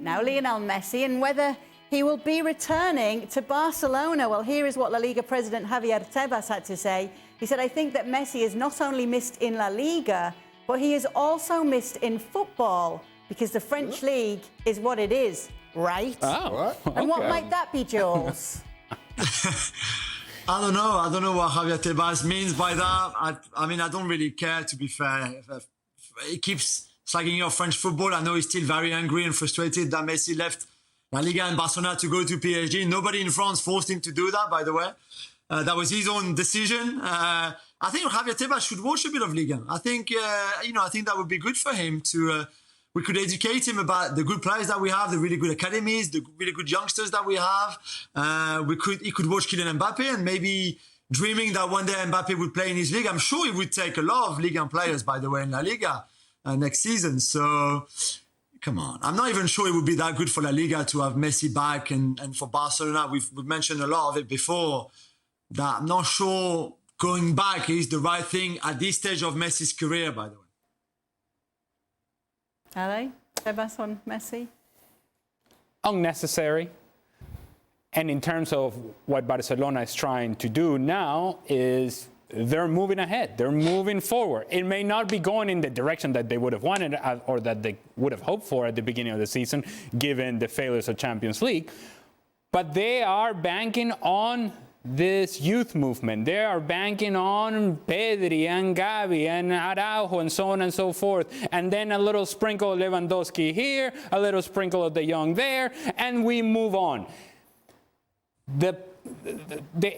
now, Lionel Messi, and whether he will be returning to Barcelona. Well, here is what LaLiga president Javier Tebas had to say. He said, I think that Messi is not only missed in LaLiga, but he is also missed in football because the French league is what it is, right? Oh, okay. And what might that be, Jules? I don't know. I don't know what Javier Tebas means by that. I mean, I don't really care, to be fair. He keeps slagging off French football. I know he's still very angry and frustrated that Messi left La Liga and Barcelona to go to PSG. Nobody in France forced him to do that, by the way. That was his own decision. I think Javier Tebas should watch a bit of Liga. I think, I think that would be good for him to... we could educate him about the good players that we have, the really good academies, the really good youngsters that we have. He could watch Kylian Mbappe and maybe dreaming that one day Mbappe would play in his league. I'm sure he would take a lot of Liga players, by the way, in La Liga next season. So, come on. I'm not even sure it would be that good for La Liga to have Messi back and for Barcelona. We've mentioned a lot of it before. That I'm not sure going back is the right thing at this stage of Messi's career, by the way. Ale, Tebas on Messi? Unnecessary. And in terms of what Barcelona is trying to do now is they're moving ahead. They're moving forward. It may not be going in the direction that they would have wanted or that they would have hoped for at the beginning of the season, given the failures of Champions League. But they are banking on this youth movement. They are banking on Pedri and Gavi and Araujo and so on and so forth. And then a little sprinkle of Lewandowski here, a little sprinkle of the young there, and we move on. The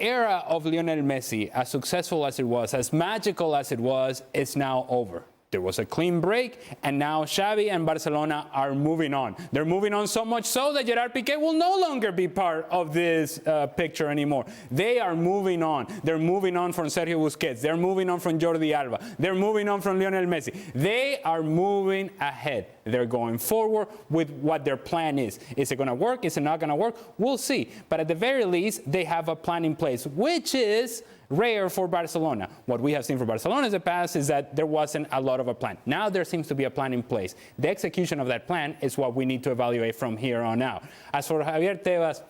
era of Lionel Messi, as successful as it was, as magical as it was, is now over. There was a clean break, and now Xavi and Barcelona are moving on. They're moving on so much so that Gerard Piqué will no longer be part of this picture anymore. They are moving on. They're moving on from Sergio Busquets. They're moving on from Jordi Alba. They're moving on from Lionel Messi. They are moving ahead. They're going forward with what their plan is. Is it going to work? Is it not going to work? We'll see. But at the very least, they have a plan in place, which is rare for Barcelona. What we have seen for Barcelona in the past is that there wasn't a lot of a plan. Now there seems to be a plan in place. The execution of that plan is what we need to evaluate from here on out. As for Javier Tebas,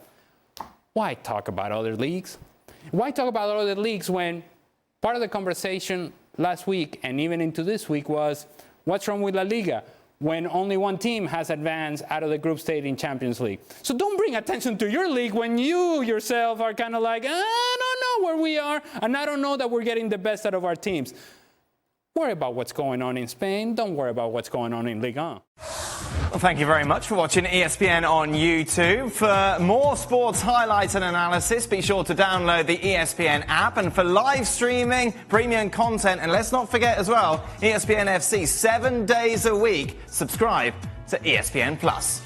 why talk about other leagues? Why talk about other leagues when part of the conversation last week and even into this week was, what's wrong with La Liga when only one team has advanced out of the group stage in Champions League? So don't bring attention to your league when you yourself are kind of like, I don't know where we are, and I don't know that we're getting the best out of our teams. Worry about what's going on in Spain. Don't worry about what's going on in Liga. Well, thank you very much for watching ESPN on YouTube. For more sports highlights and analysis, be sure to download the ESPN app. And for live streaming, premium content, and let's not forget as well, ESPN FC 7 days a week. Subscribe to ESPN Plus.